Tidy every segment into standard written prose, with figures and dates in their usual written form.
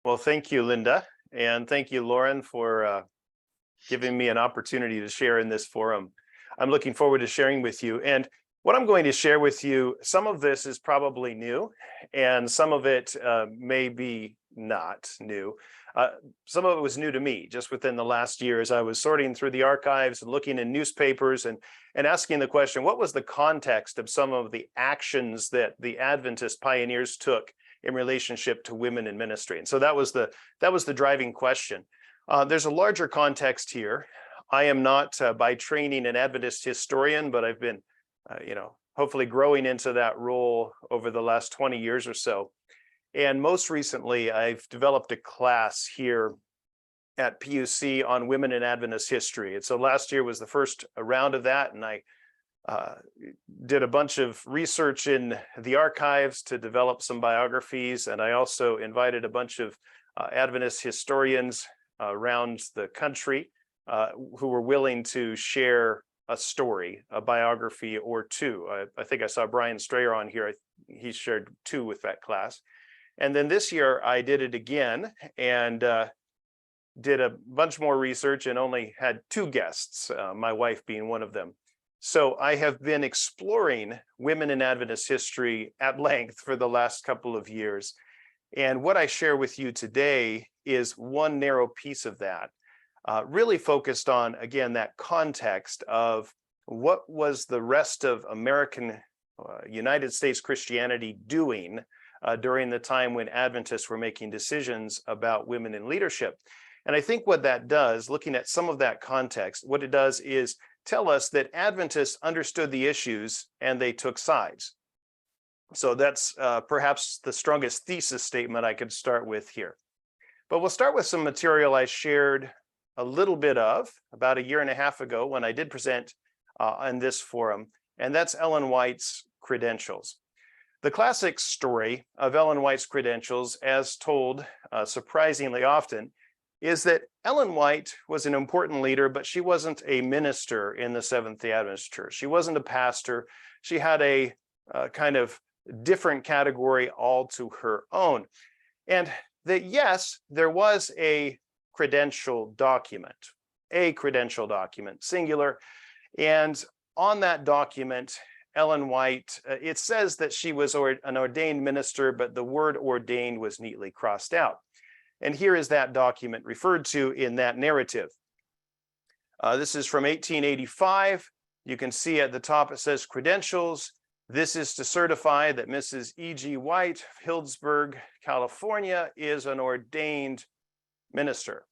Well, thank you, Linda, and thank you, Lauren, for giving me an opportunity to share in this forum. I'm looking forward to sharing with you. And what I'm going to share with you, some of this is probably new, and some of it may be not new. Some of it was new to me just within the last year as I was sorting through the archives and looking in newspapers and asking the question, what was the context of some of the actions that the Adventist pioneers took in relationship to women in ministry? And so that was the driving question. There's a larger context here. I am not by training an Adventist historian, but I've been, hopefully growing into that role over the last 20 years or so. And most recently, I've developed a class here at PUC on women in Adventist history. And so last year was the first round of that, and I did a bunch of research in the archives to develop some biographies, and I also invited a bunch of Adventist historians around the country who were willing to share a story, a biography or two. I think I saw Brian Strayer on here. He shared two with that class. And then this year I did it again and did a bunch more research and only had two guests, my wife being one of them. So I have been exploring women in Adventist history at length for the last couple of years. And what I share with you today is one narrow piece of that, really focused on, again, that context of what was the rest of American United States Christianity doing during the time when Adventists were making decisions about women in leadership. And I think what that does, looking at some of that context, what it does is tell us that Adventists understood the issues and they took sides. So that's perhaps the strongest thesis statement I could start with here. But we'll start with some material I shared a little bit of about a year and a half ago when I did present on this forum, and that's Ellen White's credentials. The classic story of Ellen White's credentials, as told surprisingly often, is that Ellen White was an important leader, but she wasn't a minister in the Seventh-day Adventist Church. She wasn't a pastor. She had a kind of different category all to her own. And that, yes, there was a credential document, singular. And on that document, Ellen White, it says that she was an ordained minister, but the word ordained was neatly crossed out. And here is that document referred to in that narrative. This is from 1885. You can see at the top it says credentials. This is to certify that Mrs. E.G. White of Hillsburg, California, is an ordained minister.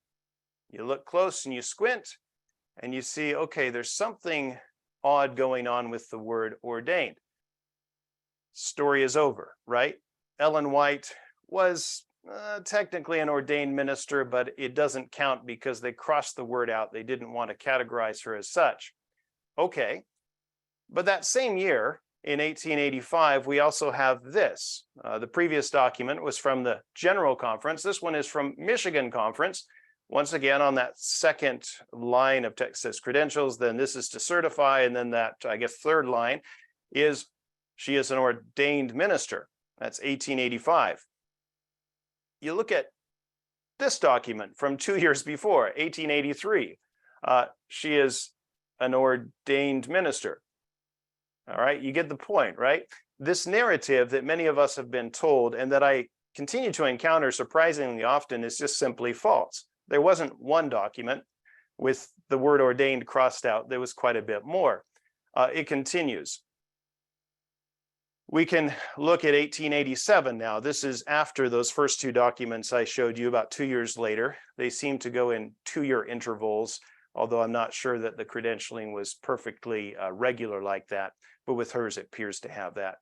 You look close and you squint and you see, okay, there's something odd going on with the word ordained. Story is over, right? Ellen White was technically an ordained minister, but it doesn't count because they crossed the word out. They didn't want to categorize her as such. Okay, but that same year, in 1885, we also have this. The previous document was from the General Conference. This one is from Michigan Conference. Once again, on that second line of text says credentials, then this is to certify, and then that, I guess, third line is she is an ordained minister. That's 1885. You look at this document from 2 years before, 1883. She is an ordained minister. All right, you get the point, right? This narrative that many of us have been told and that I continue to encounter surprisingly often is just simply false. There wasn't one document with the word ordained crossed out. There was quite a bit more. It continues. We can look at 1887 now. This is after those first two documents I showed you about 2 years later. They seem to go in 2-year intervals, although I'm not sure that the credentialing was perfectly regular like that. But with hers, it appears to have that.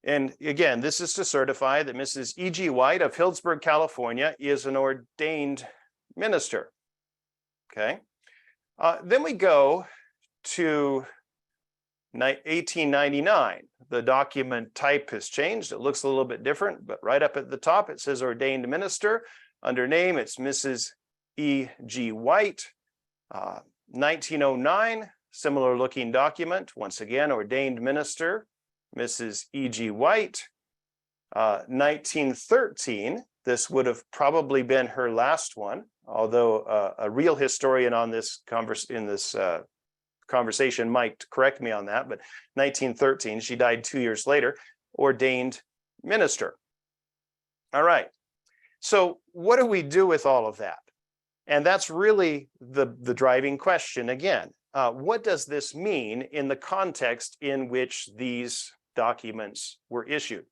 And again, this is to certify that Mrs. E.G. White of Hillsburg, California, is an ordained minister. Okay. Then we go to 1899. The document type has changed. It looks a little bit different, but right up at the top, it says ordained minister. Under name, it's Mrs. E.G. White. 1909, similar looking document. Once again, ordained minister, Mrs. E.G. White. 1913, This would have probably been her last one, although a real historian on this conversation might correct me on that, but 1913, she died 2 years later, ordained minister. All right, so what do we do with all of that? And that's really the driving question again. What does this mean in the context in which these documents were issued?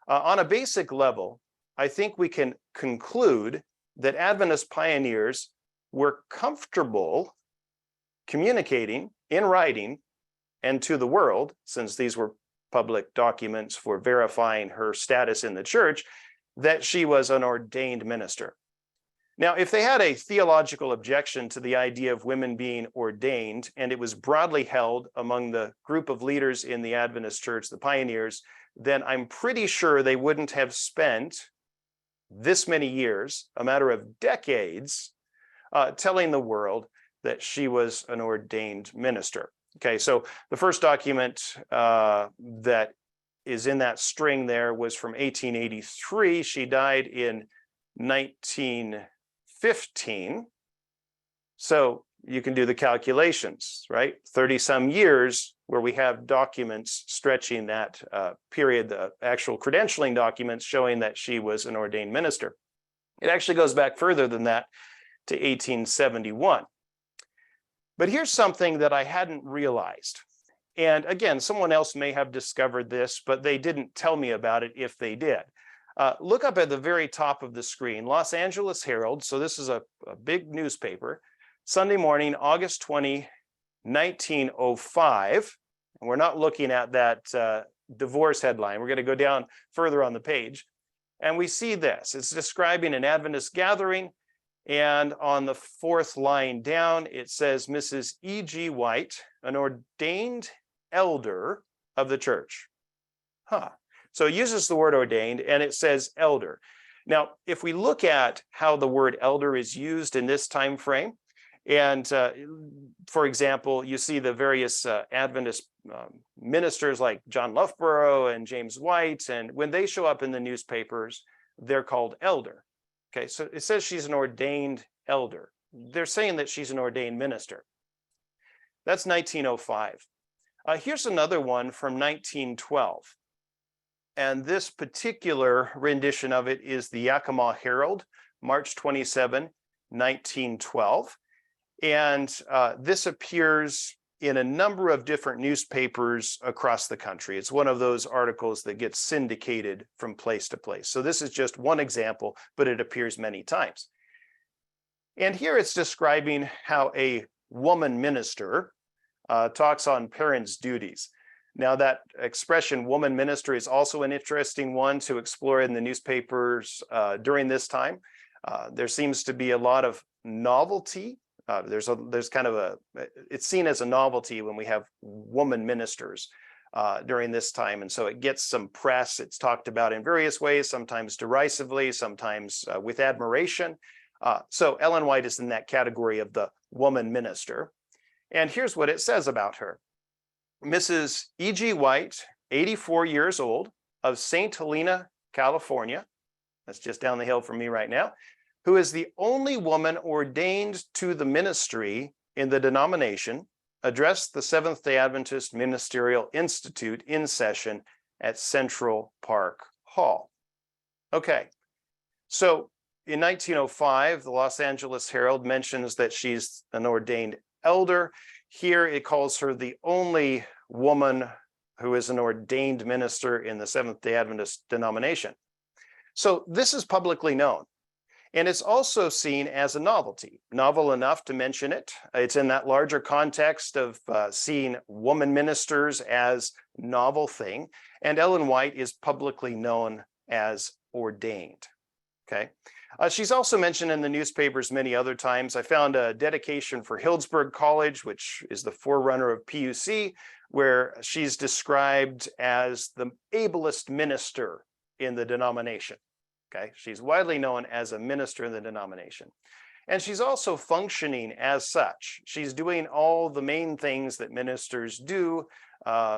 On a basic level, I think we can conclude that Adventist pioneers were comfortable communicating in writing and to the world, since these were public documents for verifying her status in the church, that she was an ordained minister. Now, if they had a theological objection to the idea of women being ordained, and it was broadly held among the group of leaders in the Adventist church, the pioneers, then I'm pretty sure they wouldn't have spent this many years, a matter of decades, telling the world that she was an ordained minister. Okay, so the first document that is in that string there was from 1883. She died in 1915. So you can do the calculations, right? 30 some years where we have documents stretching that period, the actual credentialing documents showing that she was an ordained minister. It actually goes back further than that to 1871. But here's something that I hadn't realized. And again, someone else may have discovered this, but they didn't tell me about it if they did. Look up at the very top of the screen, Los Angeles Herald. So this is a big newspaper. Sunday morning, August 20, 1905. And we're not looking at that divorce headline. We're going to go down further on the page. And we see this. It's describing an Adventist gathering. And on the fourth line down, it says Mrs. E.G. White, an ordained elder of the church. So it uses the word ordained, and it says elder. Now, if we look at how the word elder is used in this time frame, and for example, you see the various Adventist ministers like John Loughborough and James White, and when they show up in the newspapers, they're called elder. Okay, so it says she's an ordained elder. They're saying that she's an ordained minister. That's 1905. Here's another one from 1912. And this particular rendition of it is the Yakima Herald, March 27, 1912. And this appears in a number of different newspapers across the country. It's one of those articles that gets syndicated from place to place. So this is just one example, but it appears many times. And here it's describing how a woman minister talks on parents' duties. Now that expression, woman minister, is also an interesting one to explore in the newspapers during this time. There seems to be a lot of novelty. There's kind of it's seen as a novelty when we have woman ministers during this time. And so it gets some press. It's talked about in various ways, sometimes derisively, sometimes with admiration. So Ellen White is in that category of the woman minister. And here's what it says about her. Mrs. E.G. White, 84 years old, of St. Helena, California. That's just down the hill from me right now. Who is the only woman ordained to the ministry in the denomination, addressed the Seventh-day Adventist Ministerial Institute in session at Central Park Hall. Okay, so in 1905, the Los Angeles Herald mentions that she's an ordained elder. Here it calls her the only woman who is an ordained minister in the Seventh-day Adventist denomination. So this is publicly known. And it's also seen as a novelty, novel enough to mention it. It's in that larger context of seeing woman ministers as novel thing. And Ellen White is publicly known as ordained. Okay. She's also mentioned in the newspapers many other times. I found a dedication for Hillsburg College, which is the forerunner of PUC, where she's described as the ablest minister in the denomination. Okay, she's widely known as a minister in the denomination. And she's also functioning as such. She's doing all the main things that ministers do.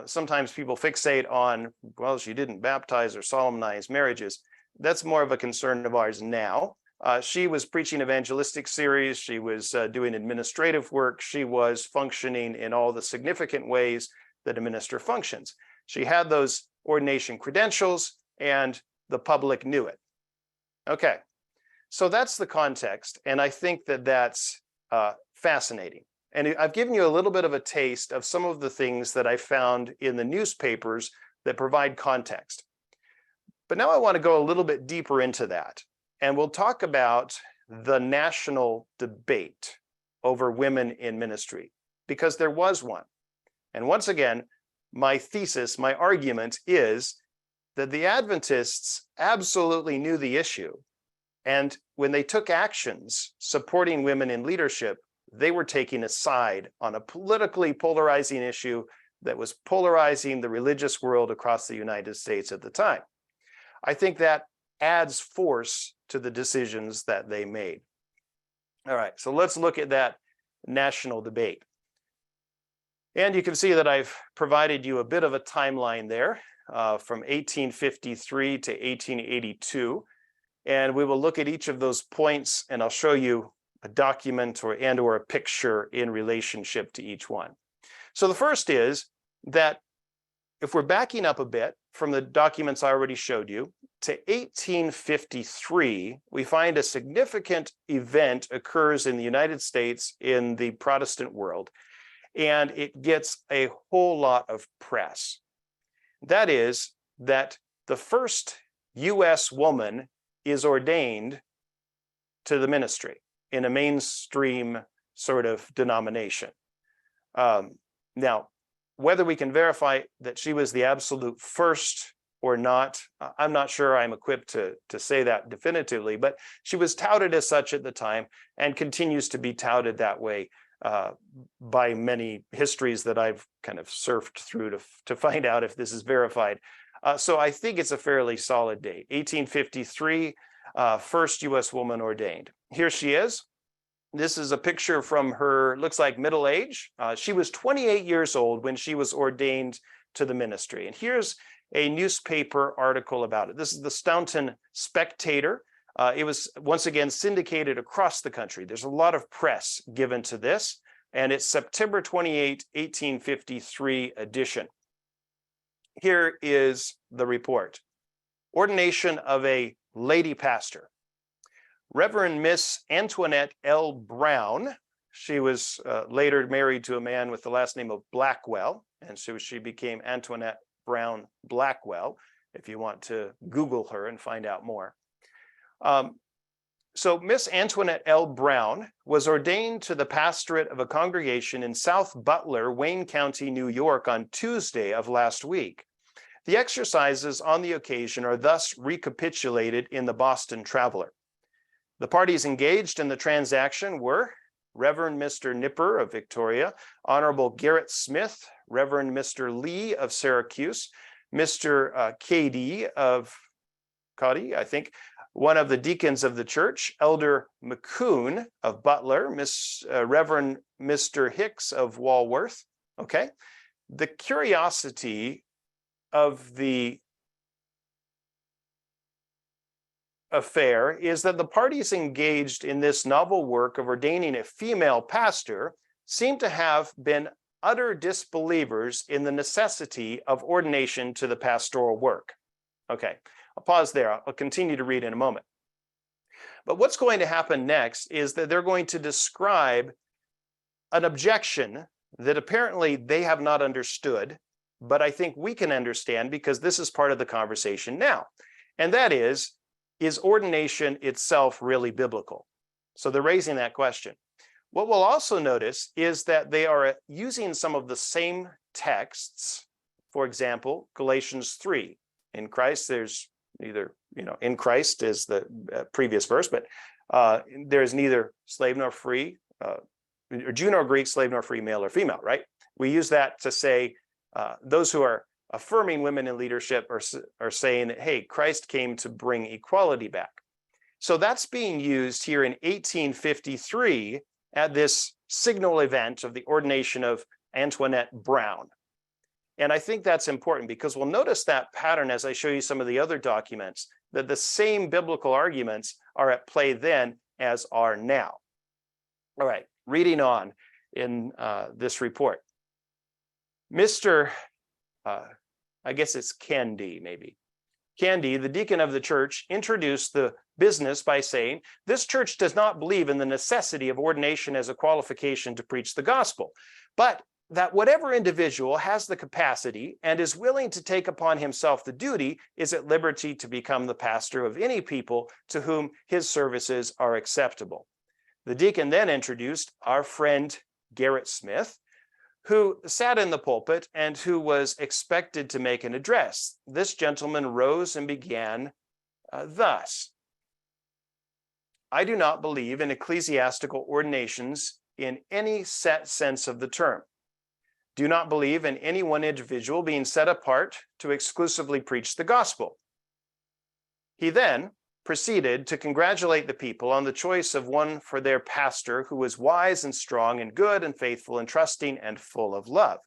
Sometimes people fixate on, well, she didn't baptize or solemnize marriages. that's more of a concern of ours now. She was preaching evangelistic series. She was doing administrative work. She was functioning in all the significant ways that a minister functions. She had those ordination credentials, and the public knew it. Okay, so that's the context, and I think that that's fascinating. And I've given you a little bit of a taste of some of the things that I found in the newspapers that provide context. But now I want to go a little bit deeper into that, and we'll talk about the national debate over women in ministry, because there was one. And once again, my thesis, my argument is that the Adventists absolutely knew the issue. And when they took actions supporting women in leadership, they were taking a side on a politically polarizing issue that was polarizing the religious world across the United States at the time. I think that adds force to the decisions that they made. All right, so let's look at that national debate. And you can see that I've provided you a bit of a timeline there from 1853 to 1882. And we will look at each of those points, and I'll show you a document or a picture in relationship to each one. So the first is that if we're backing up a bit from the documents I already showed you to 1853, we find a significant event occurs in the United States in the Protestant world, and it gets a whole lot of press. That is that the first U.S. woman is ordained to the ministry in a mainstream sort of denomination. Now, whether we can verify that she was the absolute first or not, I'm not sure I'm equipped to say that definitively, but she was touted as such at the time and continues to be touted that way by many histories that I've kind of surfed through to find out if this is verified. So I think it's a fairly solid date. 1853, first U.S. woman ordained. Here she is. This is a picture from her, looks like middle age. She was 28 years old when she was ordained to the ministry. And here's a newspaper article about it. This is the Staunton Spectator. It was once again syndicated across the country. There's a lot of press given to this, and it's September 28, 1853 edition. Here is the report. Ordination of a lady pastor. Reverend Miss Antoinette L. Brown. She was later married to a man with the last name of Blackwell, and so she became Antoinette Brown Blackwell, if you want to Google her and find out more. So Miss Antoinette L. Brown was ordained to the pastorate of a congregation in South Butler, Wayne County, New York on Tuesday of last week. The exercises on the occasion are thus recapitulated in the Boston Traveler. The parties engaged in the transaction were Reverend Mr. Nipper of Victoria, Honorable Garrett Smith, Reverend Mr. Lee of Syracuse, Mr. Cady of Cody, I think, one of the deacons of the church, Elder McCoon of Butler, Reverend Mr. Hicks of Walworth. Okay, the curiosity of the affair is that the parties engaged in this novel work of ordaining a female pastor seem to have been utter disbelievers in the necessity of ordination to the pastoral work. Okay, I'll pause there. I'll continue to read in a moment. But what's going to happen next is that they're going to describe an objection that apparently they have not understood, but I think we can understand because this is part of the conversation now. And that is ordination itself really biblical? So they're raising that question. What we'll also notice is that they are using some of the same texts. For example, Galatians 3. In Christ, there's neither, in Christ is the previous verse, but there's neither slave nor free, or Jew nor Greek, slave nor free, male or female, right? We use that to say those who are affirming women in leadership are saying that, hey, Christ came to bring equality back. So that's being used here in 1853 at this signal event of the ordination of Antoinette Brown. And I think that's important because we'll notice that pattern as I show you some of the other documents, that the same biblical arguments are at play then as are now. All right, reading on in this report. Mr. I guess it's Candy, maybe. Candy, the deacon of the church, introduced the business by saying, "This church does not believe in the necessity of ordination as a qualification to preach the gospel, but that whatever individual has the capacity and is willing to take upon himself the duty is at liberty to become the pastor of any people to whom his services are acceptable." The deacon then introduced our friend Garrett Smith, who sat in the pulpit and who was expected to make an address. This gentleman rose and began thus: "I do not believe in ecclesiastical ordinations in any set sense of the term. Do not believe in any one individual being set apart to exclusively preach the gospel." He then proceeded to congratulate the people on the choice of one for their pastor who was wise and strong and good and faithful and trusting and full of love.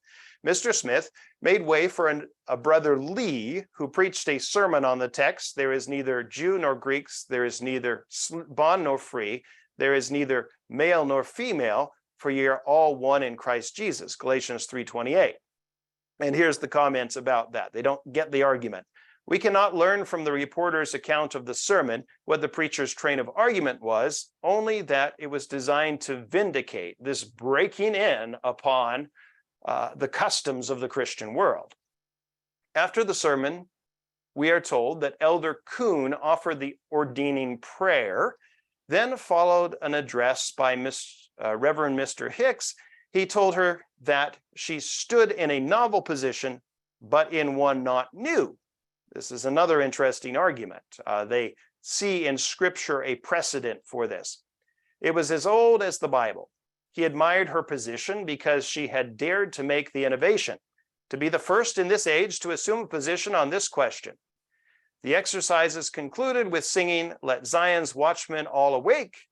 Mr. Smith made way for a brother Lee, who preached a sermon on the text, "There is neither Jew nor Greeks, there is neither bond nor free, there is neither male nor female, for ye are all one in Christ Jesus," Galatians 3:28. And here's the comments about that. They don't get the argument. "We cannot learn from the reporter's account of the sermon what the preacher's train of argument was, only that it was designed to vindicate this breaking in upon the customs of the Christian world." After the sermon, we are told that Elder Kuhn offered the ordaining prayer. Then followed an address by Reverend Mr. Hicks. He told her that she stood in a novel position, but in one not new. This is another interesting argument. They see in Scripture a precedent for this. It was as old as the Bible. He admired her position because she had dared to make the innovation, to be the first in this age to assume a position on this question. The exercises concluded with singing "Let Zion's Watchmen All Awake"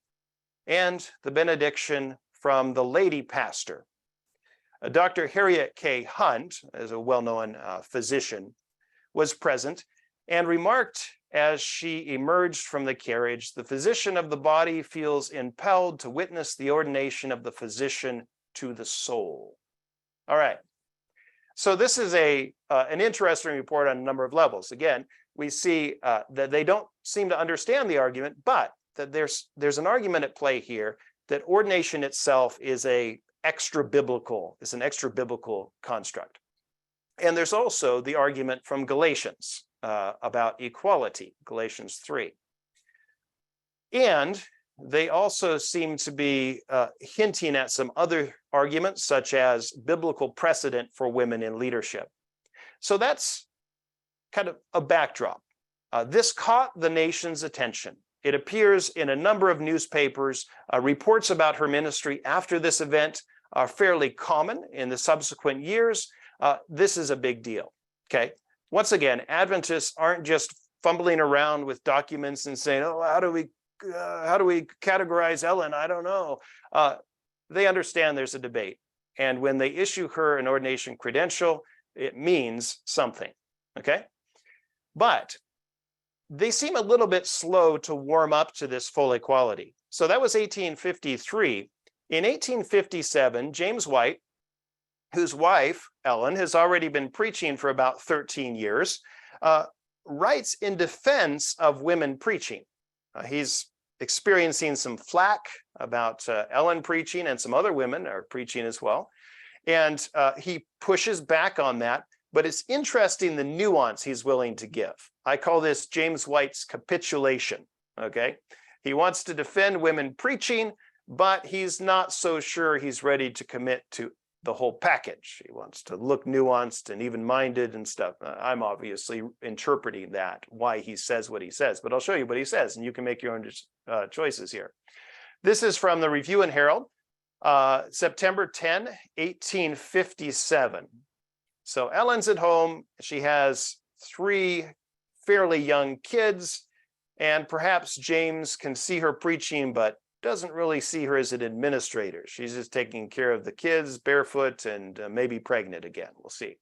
and the benediction from the lady pastor. Dr. Harriet K. Hunt, as a well-known physician, was present and remarked as she emerged from the carriage, "The physician of the body feels impelled to witness the ordination of the physician to the soul." All right. So this is an interesting report on a number of levels. Again, we see that they don't seem to understand the argument, but that there's an argument at play here that ordination itself is an extra biblical construct. And there's also the argument from Galatians about equality, Galatians 3. And they also seem to be hinting at some other arguments, such as biblical precedent for women in leadership. So that's kind of a backdrop. This caught the nation's attention. It appears in a number of newspapers. Reports about her ministry after this event are fairly common in the subsequent years. This is a big deal, okay? Once again, Adventists aren't just fumbling around with documents and saying, "Oh, how do we categorize Ellen? I don't know." They understand there's a debate. And when they issue her an ordination credential, it means something, okay? But they seem a little bit slow to warm up to this full equality. So that was 1853. In 1857, James White, whose wife, Ellen, has already been preaching for about 13 years, writes in defense of women preaching. He's experiencing some flack about Ellen preaching, and some other women are preaching as well. And he pushes back on that, but it's interesting the nuance he's willing to give. I call this James White's capitulation, okay? He wants to defend women preaching, but he's not so sure he's ready to commit to the whole package. He wants to look nuanced and even-minded and stuff. I'm obviously interpreting that, why he says what he says, but I'll show you what he says, and you can make your own choices here. This is from the Review and Herald, September 10, 1857. So Ellen's at home. She has 3 fairly young kids, and perhaps James can see her preaching, but doesn't really see her as an administrator. She's just taking care of the kids, barefoot, and maybe pregnant again. We'll see.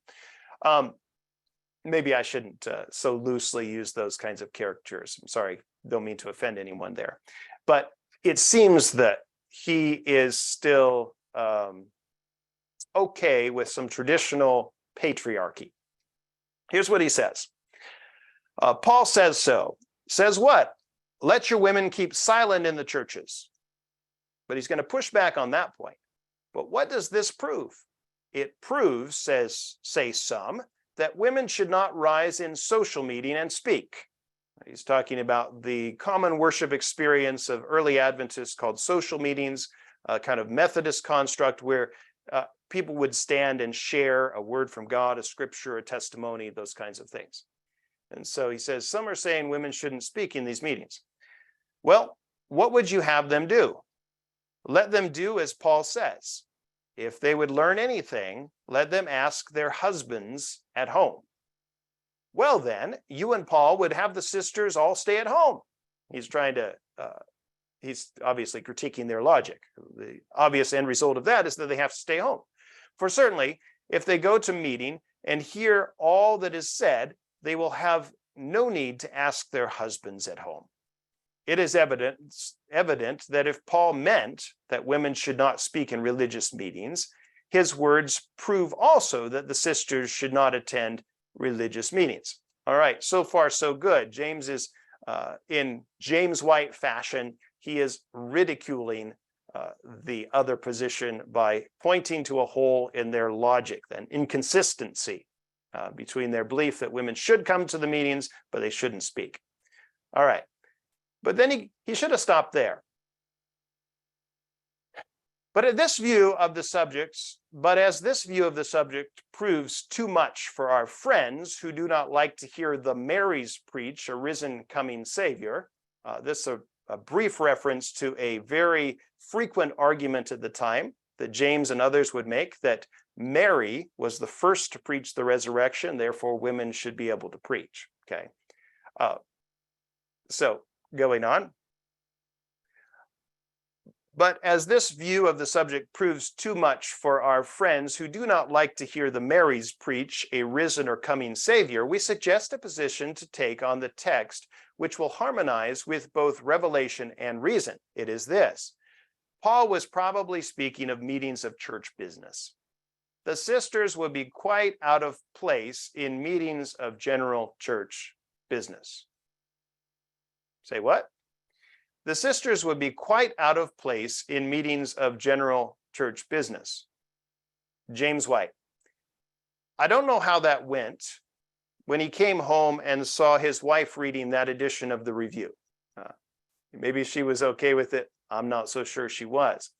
maybe I shouldn't so loosely use those kinds of characters. I'm sorry, don't mean to offend anyone there. But it seems that he is still okay with some traditional patriarchy. Here's what he says. Paul says so. Says what? Let your women keep silent in the churches. But he's going to push back on that point. But what does this prove? It proves, say some, that women should not rise in social meeting and speak. He's talking about the common worship experience of early Adventists called social meetings, a kind of Methodist construct where people would stand and share a word from God, a scripture, a testimony, those kinds of things. And so he says, some are saying women shouldn't speak in these meetings. Well, what would you have them do? Let them do as Paul says. If they would learn anything, let them ask their husbands at home. Well, then, you and Paul would have the sisters all stay at home. He's obviously critiquing their logic. The obvious end result of that is that they have to stay home. For certainly, if they go to meeting and hear all that is said, they will have no need to ask their husbands at home. It is evident that if Paul meant that women should not speak in religious meetings, his words prove also that the sisters should not attend religious meetings. All right, so far so good. James is in James White fashion, he is ridiculing the other position by pointing to a hole in their logic, an inconsistency between their belief that women should come to the meetings, but they shouldn't speak. All right, but then he should have stopped there. But as this view of the subject proves too much for our friends who do not like to hear the Marys preach a risen coming Savior, this is a brief reference to a very frequent argument at the time that James and others would make, that Mary was the first to preach the resurrection, therefore women should be able to preach. Okay, so going on. But as this view of the subject proves too much for our friends who do not like to hear the Marys preach a risen or coming Savior, we suggest a position to take on the text which will harmonize with both revelation and reason. It is this. Paul was probably speaking of meetings of church business. The sisters would be quite out of place in meetings of general church business. Say what? The sisters would be quite out of place in meetings of general church business. James White. I don't know how that went when he came home and saw his wife reading that edition of the Review. Maybe she was okay with it. I'm not so sure she was.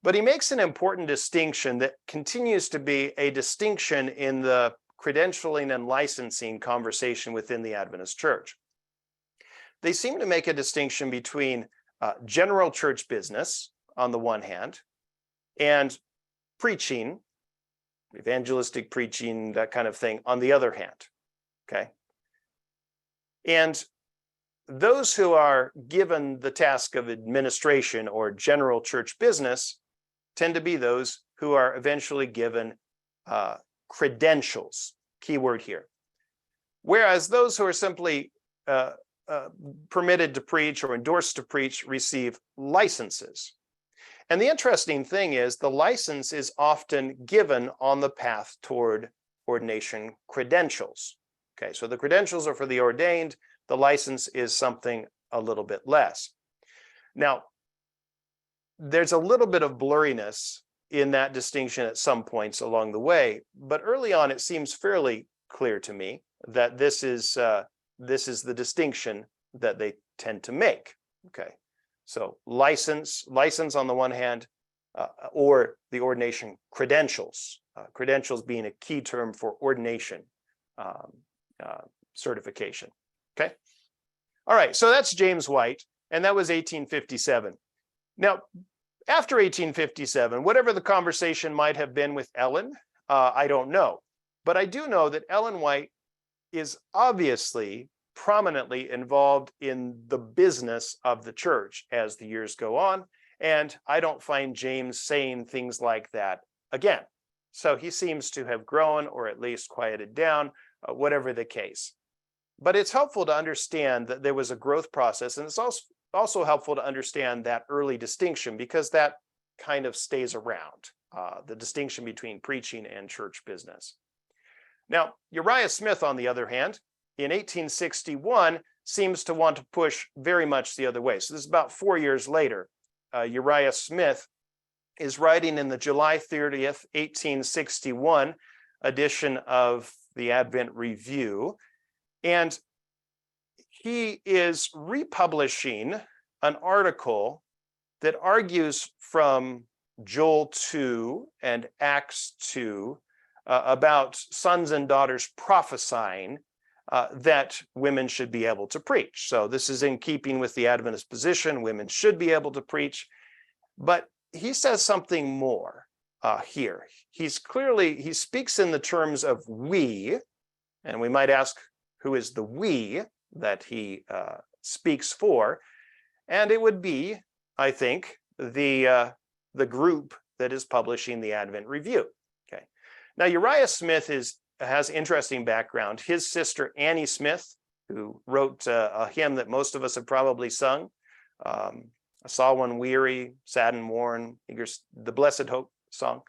But he makes an important distinction that continues to be a distinction in the credentialing and licensing conversation within the Adventist church. They seem to make a distinction between general church business on the one hand and preaching, evangelistic preaching, that kind of thing on the other hand. Okay. And those who are given the task of administration or general church business tend to be those who are eventually given credentials, key word here. Whereas those who are simply permitted to preach or endorsed to preach receive licenses. And the interesting thing is the license is often given on the path toward ordination credentials. Okay, so the credentials are for the ordained, the license is something a little bit less. Now, there's a little bit of blurriness in that distinction at some points along the way, but early on it seems fairly clear to me that this is the distinction that they tend to make. Okay, so license on the one hand, or the ordination credentials, credentials being a key term for ordination certification. Okay, all right, so that's James White, and that was 1857. Now, after 1857, whatever the conversation might have been with Ellen, I don't know, but I do know that Ellen White is obviously prominently involved in the business of the church as the years go on, and I don't find James saying things like that again. So he seems to have grown or at least quieted down whatever the case. But it's helpful to understand that there was a growth process, and it's also helpful to understand that early distinction, because that kind of stays around, the distinction between preaching and church business. Now, Uriah Smith, on the other hand, in 1861, seems to want to push very much the other way. So this is about 4 years later. Uriah Smith is writing in the July 30th, 1861 edition of the Advent Review, and he is republishing an article that argues from Joel 2 and Acts 2 about sons and daughters prophesying that women should be able to preach. So this is in keeping with the Adventist position. Women should be able to preach. But he says something more here. He speaks in the terms of we, and we might ask, who is the we that he speaks for? And it would be, I think, the group that is publishing the Advent Review. Okay. Now, Uriah Smith has interesting background. His sister Annie Smith, who wrote a hymn that most of us have probably sung, I saw one weary, sad and worn, the Blessed Hope song,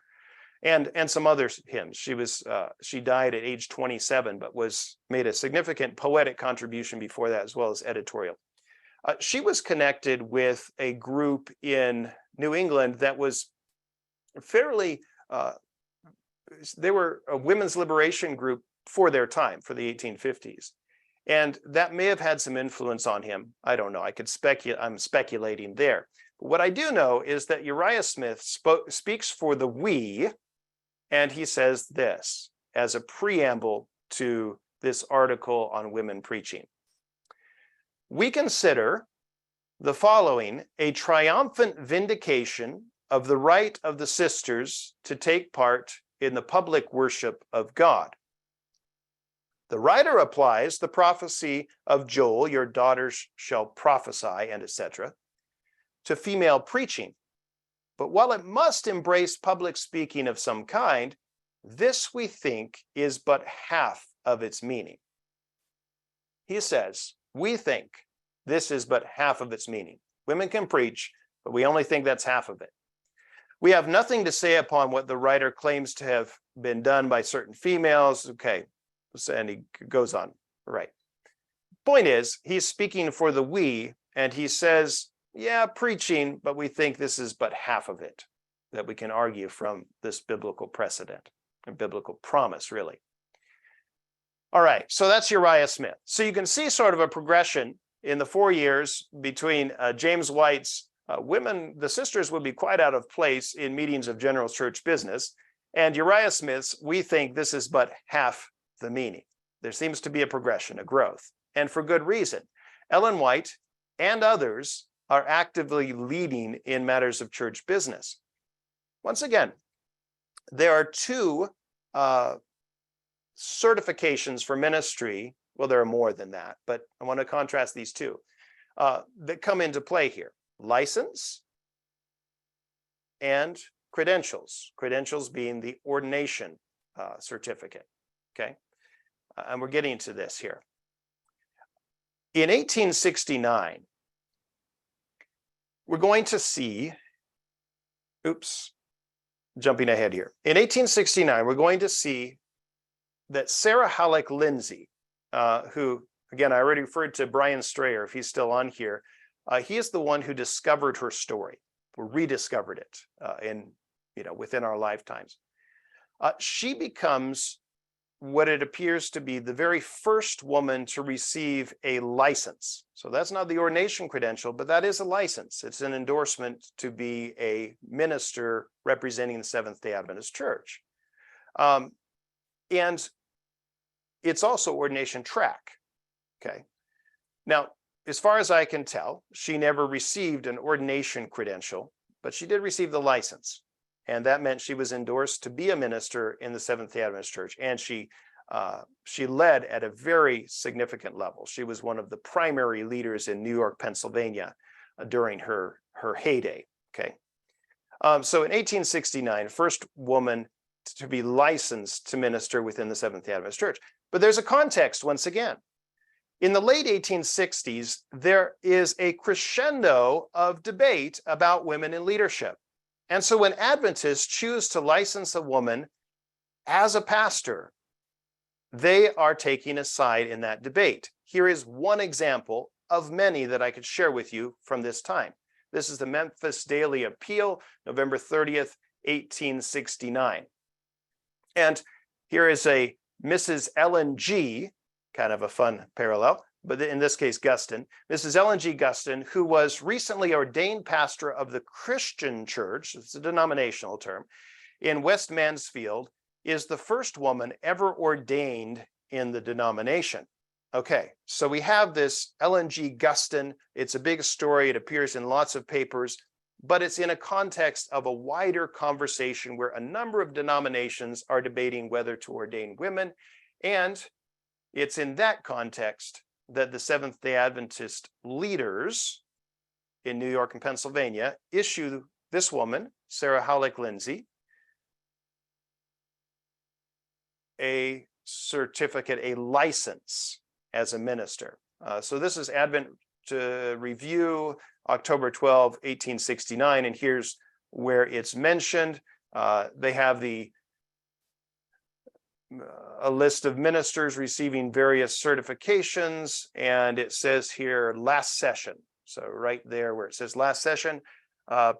and some other hymns. She died at age 27, but made a significant poetic contribution before that, as well as editorial. She was connected with a group in New England that was fairly, they were a women's liberation group for their time, for the 1850s. And that may have had some influence on him. I don't know. I'm speculating there. But what I do know is that Uriah Smith speaks for the we, and he says this as a preamble to this article on women preaching. We consider the following a triumphant vindication of the right of the sisters to take part in the public worship of God. The writer applies the prophecy of Joel, your daughters shall prophesy, and etc., to female preaching. But while it must embrace public speaking of some kind, this, we think, is but half of its meaning. He says, we think this is but half of its meaning. Women can preach, but we only think that's half of it. We have nothing to say upon what the writer claims to have been done by certain females. Okay. And he goes on, right. Point is, he's speaking for the we, and he says, yeah, preaching, but we think this is but half of it that we can argue from this biblical precedent and biblical promise, really. All right, so that's Uriah Smith. So you can see sort of a progression in the 4 years between James White's women, the sisters would be quite out of place in meetings of general church business, and Uriah Smith's, we think this is but half the meaning. There seems to be a progression, a growth, and for good reason. Ellen White and others are actively leading in matters of church business. Once again, there are two certifications for ministry. Well, there are more than that, but I want to contrast these two that come into play here. License and credentials. Credentials being the ordination certificate, okay? And we're getting to this here. In 1869, we're going to see, jumping ahead here. In 1869, we're going to see that Sarah Halleck Lindsay, who, again, I already referred to Brian Strayer, if he's still on here, he is the one who discovered her story, or rediscovered it within our lifetimes. She becomes what it appears to be the very first woman to receive a license. So that's not the ordination credential, but that is a license. It's an endorsement to be a minister representing the Seventh-day Adventist Church. And it's also ordination track, okay? Now, as far as I can tell, she never received an ordination credential, but she did receive the license. And that meant she was endorsed to be a minister in the Seventh-day Adventist Church. And she led at a very significant level. She was one of the primary leaders in New York, Pennsylvania during her heyday, okay? So in 1869, first woman to be licensed to minister within the Seventh-day Adventist Church. But there's a context once again. In the late 1860s, there is a crescendo of debate about women in leadership. And so when Adventists choose to license a woman as a pastor, they are taking a side in that debate. Here is one example of many that I could share with you from this time. This is the Memphis Daily Appeal, November 30th, 1869. And here is a Mrs. Ellen G., kind of a fun parallel, but in this case, Guston. Mrs. Ellen G. Guston, who was recently ordained pastor of the Christian Church, it's a denominational term, in West Mansfield, is the first woman ever ordained in the denomination. Okay, so we have this Ellen G. Guston. It's a big story. It appears in lots of papers, but it's in a context of a wider conversation where a number of denominations are debating whether to ordain women. And it's in that context that the Seventh-day Adventist leaders in New York and Pennsylvania issue this woman, Sarah Halleck Lindsay, a certificate, a license as a minister. So this is Advent Review, October 12, 1869, and here's where it's mentioned. They have a list of ministers receiving various certifications, and it says here last session. So right there where it says last session,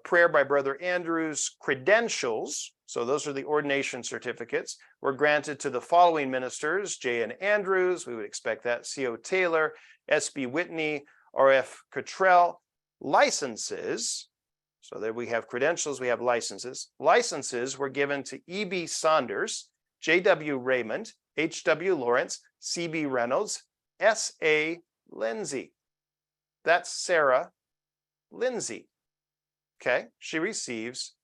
prayer by Brother Andrews, credentials, so those are the ordination certificates, were granted to the following ministers: J.N. Andrews, we would expect that, C.O. Taylor, S.B. Whitney, R.F. Cottrell. Licenses, so there we have credentials, we have licenses. Licenses were given to E.B. Saunders, J.W. Raymond, H.W. Lawrence, C.B. Reynolds, S.A. Lindsay. That's Sarah Lindsay. Okay, she receives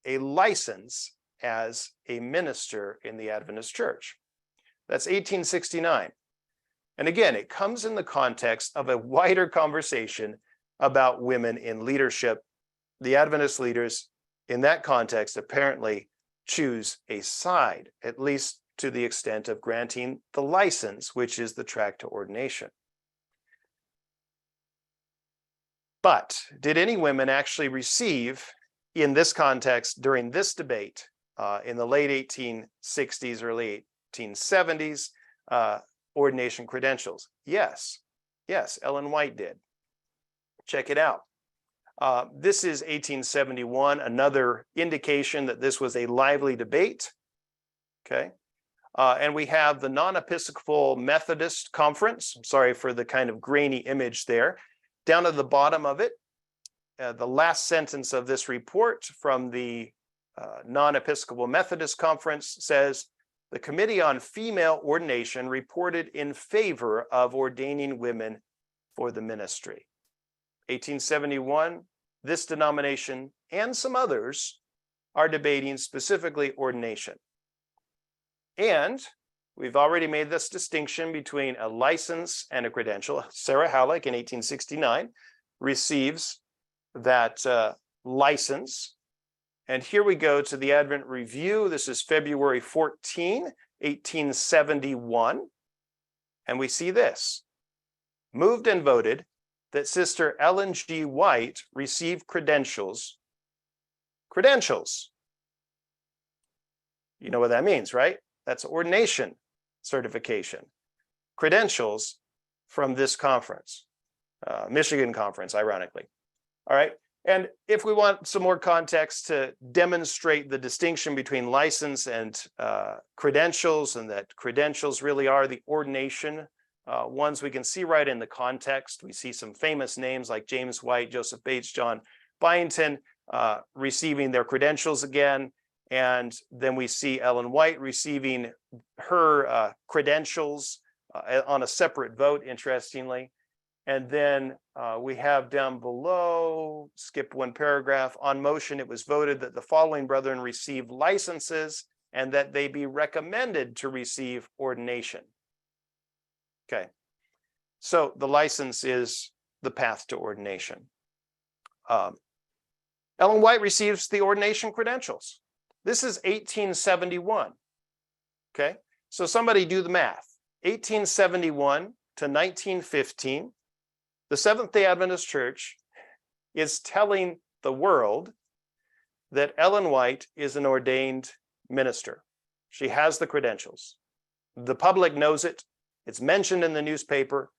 a license as a minister in the Adventist Church. That's 1869. And again, it comes in the context of a wider conversation about women in leadership. The Adventist leaders in that context apparently choose a side, at least to the extent of granting the license, which is the track to ordination. But did any women actually receive, in this context, during this debate, in the late 1860s, early 1870s, ordination credentials? Yes, Ellen White did. Check it out. This is 1871, another indication that this was a lively debate. Okay. And we have the Non-Episcopal Methodist Conference. I'm sorry for the kind of grainy image there. Down at the bottom of it, the last sentence of this report from the Non-Episcopal Methodist Conference says, the Committee on Female Ordination reported in favor of ordaining women for the ministry. 1871, this denomination and some others are debating specifically ordination. And we've already made this distinction between a license and a credential. Sarah Halleck in 1869 receives that license. And here we go to the Advent Review. This is February 14, 1871. And we see this: moved and voted that Sister Ellen G. White receive credentials. Credentials. You know what that means, right? That's ordination certification. Credentials from this conference, Michigan conference, ironically. All right. And if we want some more context to demonstrate the distinction between license and credentials, and that credentials really are the ordination ones, we can see right in the context. We see some famous names like James White, Joseph Bates, John Byington receiving their credentials again. And then we see Ellen White receiving her credentials on a separate vote, interestingly. And then we have down below, skip one paragraph, on motion it was voted that the following brethren receive licenses and that they be recommended to receive ordination. Okay, so the license is the path to ordination. Ellen White receives the ordination credentials. This is 1871. Okay, so somebody do the math. 1871 to 1915, the Seventh-day Adventist Church is telling the world that Ellen White is an ordained minister. She has the credentials. The public knows it. It's mentioned in the newspaper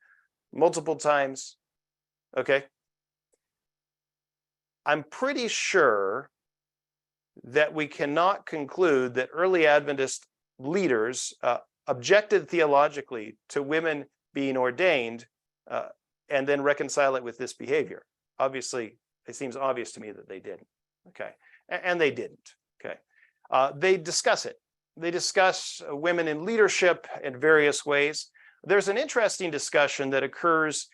multiple times. Okay. I'm pretty sure that we cannot conclude that early Adventist leaders objected theologically to women being ordained and then reconcile it with this behavior. Obviously, it seems obvious to me that they didn't. Okay, and they didn't. Okay, they discuss it. They discuss women in leadership in various ways. There's an interesting discussion that occurs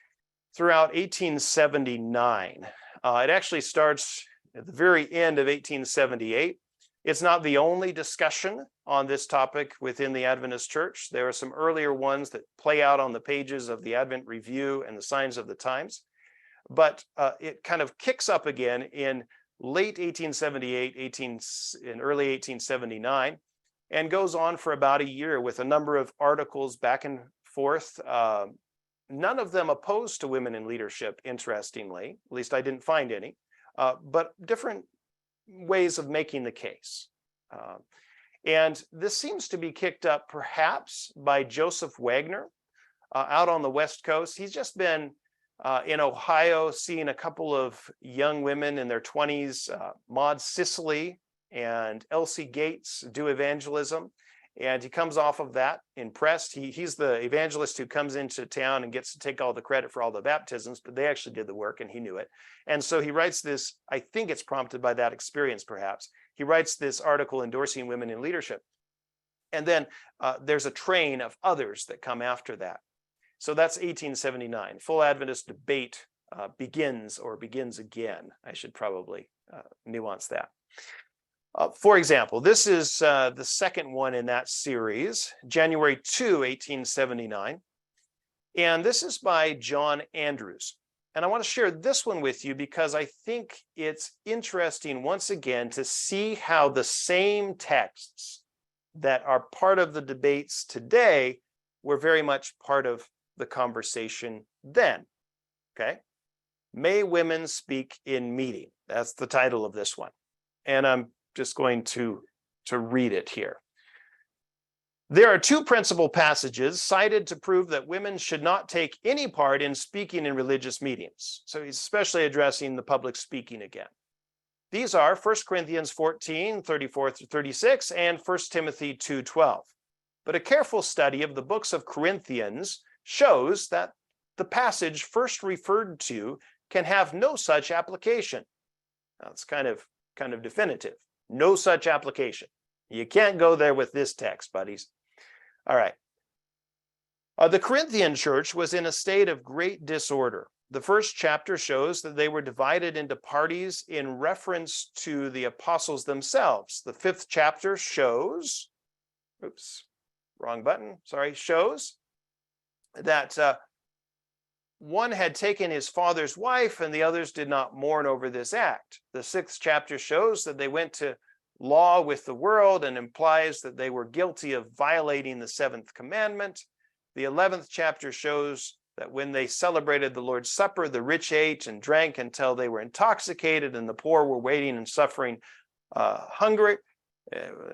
throughout 1879. It actually starts at the very end of 1878. It's not the only discussion on this topic within the Adventist Church. There are some earlier ones that play out on the pages of the Advent Review and the Signs of the Times. But it kind of kicks up again in late 1878, in early 1879, and goes on for about a year with a number of articles back and forth. None of them opposed to women in leadership, interestingly. At least I didn't find any, but different ways of making the case. And this seems to be kicked up perhaps by Joseph Wagner out on the West Coast. He's just been in Ohio seeing a couple of young women in their 20s, Maud Cicely and Elsie Gates, do evangelism. And he comes off of that impressed. He's the evangelist who comes into town and gets to take all the credit for all the baptisms, but they actually did the work and he knew it. And so he writes this, I think it's prompted by that experience perhaps. He writes this article endorsing women in leadership. And then there's a train of others that come after that. So that's 1879. Full Adventist debate begins again. I should probably nuance that. For example, this is the second one in that series, January 2, 1879. And this is by John Andrews. And I want to share this one with you because I think it's interesting once again to see how the same texts that are part of the debates today were very much part of the conversation then. Okay. May Women Speak in Meeting? That's the title of this one. And I'm just going to read it here. There are two principal passages cited to prove that women should not take any part in speaking in religious meetings. So he's especially addressing the public speaking again. These are 1 Corinthians 14, 34 through 36, and 1 Timothy 2:12. But a careful study of the books of Corinthians shows that the passage first referred to can have no such application. Now, it's kind of definitive. No such application. You can't go there with this text, buddies. All right. The Corinthian church was in a state of great disorder. The first chapter shows that they were divided into parties in reference to the apostles themselves. The fifth chapter shows, shows that one had taken his father's wife and the others did not mourn over this act. The sixth chapter shows that they went to law with the world and implies that they were guilty of violating the seventh commandment. The 11th chapter shows that when they celebrated the Lord's Supper, the rich ate and drank until they were intoxicated and the poor were waiting and suffering hunger.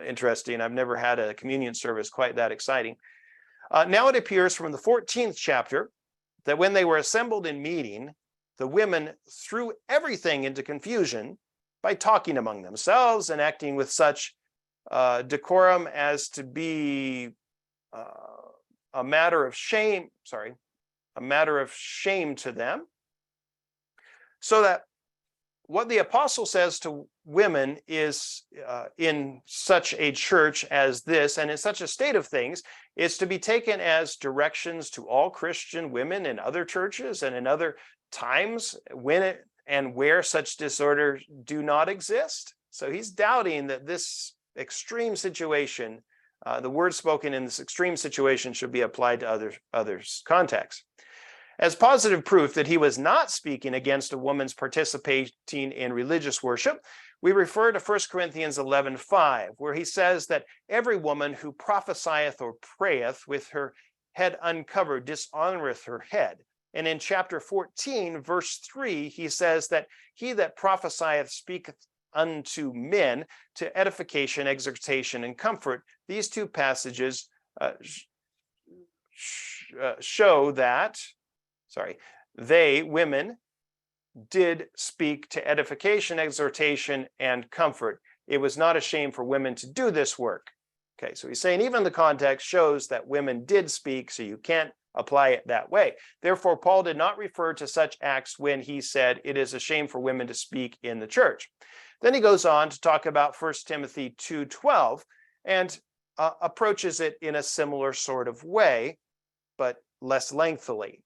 Interesting. I've never had a communion service quite that exciting. Now it appears from the 14th chapter that when they were assembled in meeting, the women threw everything into confusion by talking among themselves and acting with such decorum as to be a matter of shame to them. So that what the apostle says to women is in such a church as this and in such a state of things is to be taken as directions to all Christian women in other churches and in other times when and where such disorders do not exist. So he's doubting that this extreme situation, the word spoken in this extreme situation should be applied to others' contexts. As positive proof that he was not speaking against a woman's participating in religious worship, We refer to 1 Corinthians 11:5, where he says that every woman who prophesieth or prayeth with her head uncovered dishonoreth her head. And in chapter 14, verse 3, he says that he that prophesieth speaketh unto men to edification, exhortation, and comfort. These two passages show that, women, did speak to edification, exhortation, and comfort. It was not a shame for women to do this work. Okay, so he's saying even the context shows that women did speak, so you can't apply it that way. Therefore, Paul did not refer to such acts when he said it is a shame for women to speak in the church. Then he goes on to talk about 1 Timothy 2:12 and approaches it in a similar sort of way, but less lengthily.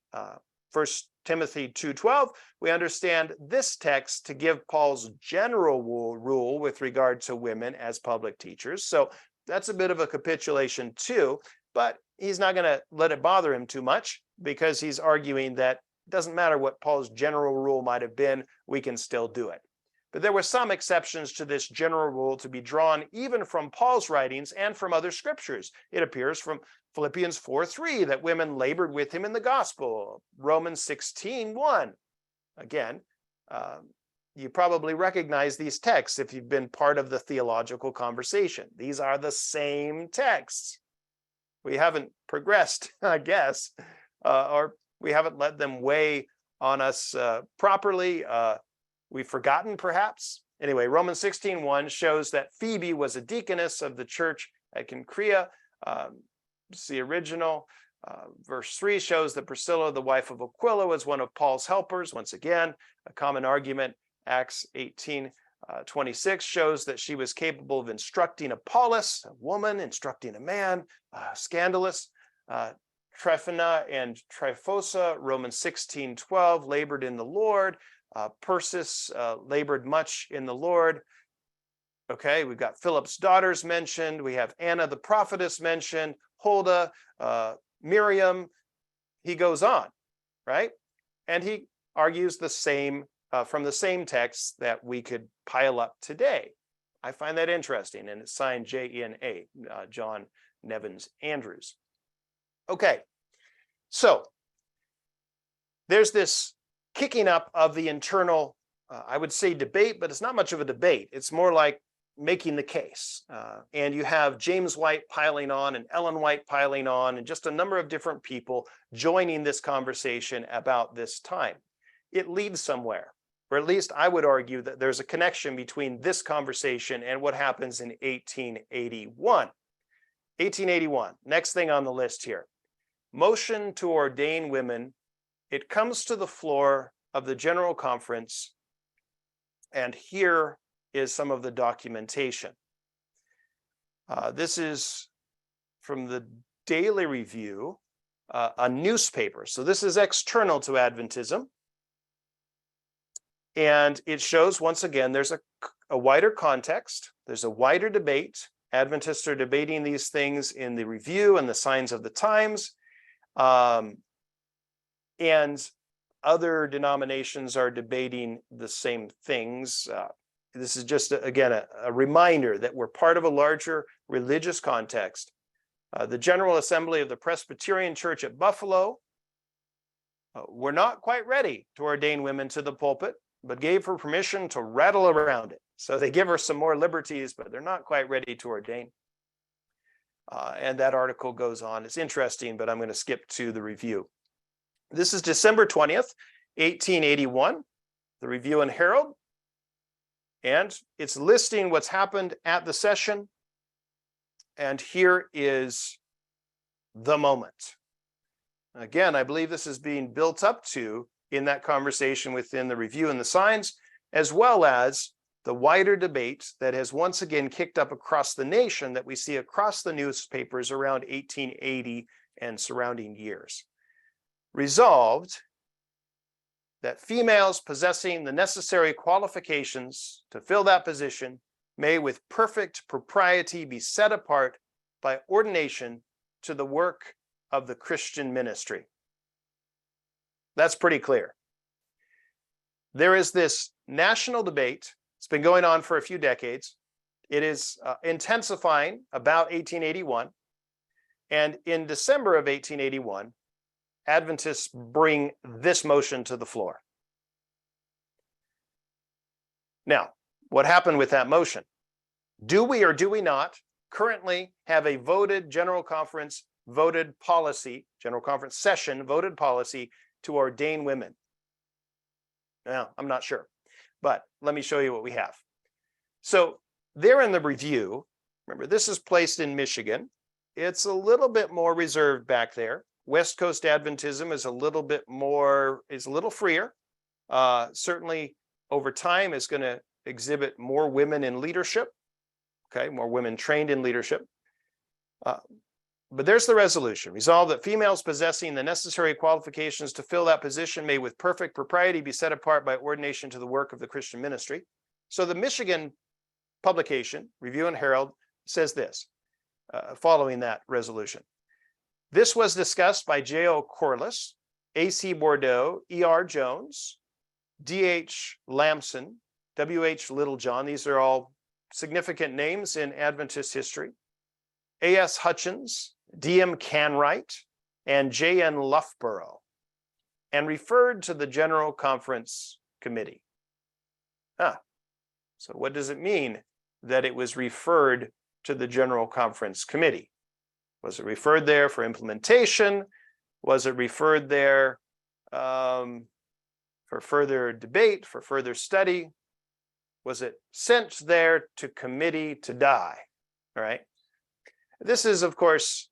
1 Timothy 2:12, we understand this text to give Paul's general rule with regard to women as public teachers. So that's a bit of a capitulation too, but he's not going to let it bother him too much because he's arguing that it doesn't matter what Paul's general rule might have been, we can still do it. But there were some exceptions to this general rule to be drawn even from Paul's writings and from other scriptures. It appears from Philippians 4:3 that women labored with him in the gospel. Romans 16:1. Again, you probably recognize these texts if you've been part of the theological conversation. These are the same texts. We haven't progressed, I guess, or we haven't let them weigh on us properly. We've forgotten, perhaps. Anyway, Romans 16:1 shows that Phoebe was a deaconess of the church at Cenchrea. It's the original. Verse 3 shows that Priscilla, the wife of Aquila, was one of Paul's helpers. Once again, a common argument. Acts 18:26 shows that she was capable of instructing Apollos, a woman instructing a man, scandalous. Tryphena and Tryphosa, Romans 16:12, labored in the Lord. Persis labored much in the Lord. Okay, we've got Philip's daughters mentioned. We have Anna the prophetess mentioned, Huldah, Miriam. He goes on, right? And he argues the same from the same text that we could pile up today. I find that interesting, and it's signed J.N.A., John Nevins Andrews. Okay, so there's this kicking up of the internal, I would say debate, but it's not much of a debate. It's more like making the case. And you have James White piling on and Ellen White piling on and just a number of different people joining this conversation about this time. It leads somewhere, or at least I would argue that there's a connection between this conversation and what happens in 1881. 1881, next thing on the list here. Motion to ordain women. It comes to the floor of the General Conference, and here is some of the documentation. This is from the Daily Review, a newspaper. So this is external to Adventism. And it shows, once again, there's a wider context. There's a wider debate. Adventists are debating these things in the Review and the Signs of the Times. And other denominations are debating the same things. This is just, again, a reminder that we're part of a larger religious context. The General Assembly of the Presbyterian Church at Buffalo were not quite ready to ordain women to the pulpit, but gave her permission to rattle around it. So they give her some more liberties, but they're not quite ready to ordain. And that article goes on. It's interesting, but I'm going to skip to the Review. This is December 20th, 1881, the Review and Herald. And it's listing what's happened at the session. And here is the moment. Again, I believe this is being built up to in that conversation within the Review and the Signs, as well as the wider debate that has once again kicked up across the nation that we see across the newspapers around 1880 and surrounding years. Resolved that females possessing the necessary qualifications to fill that position may with perfect propriety be set apart by ordination to the work of the Christian ministry. That's pretty clear. There is this national debate It's been going on for a few decades. It is intensifying about 1881. And in December of 1881, Adventists bring this motion to the floor. Now, what happened with that motion? Do we or do we not currently have a voted General Conference voted policy, General Conference session voted policy to ordain women? Now, I'm not sure, but let me show you what we have. So there in the review, remember, this is placed in Michigan. It's a little bit more reserved back there. West Coast Adventism is a little bit more, is a little freer. Certainly over time is going to exhibit more women in leadership. Okay, more women trained in leadership. But there's the resolution. Resolve that females possessing the necessary qualifications to fill that position may with perfect propriety be set apart by ordination to the work of the Christian ministry. So the Michigan publication, Review and Herald, says this, following that resolution. This was discussed by J.O. Corliss, A.C. Bordeaux, E.R. Jones, D.H. Lamson, W.H. Littlejohn. These are all significant names in Adventist history. A.S. Hutchins, D.M. Canwright, and J.N. Loughborough, and referred to the General Conference Committee. So what does it mean that it was referred to the General Conference Committee? Was it referred there for implementation? Was it referred there for further debate, for further study? Was it sent there to committee to die? All right. This is, of course,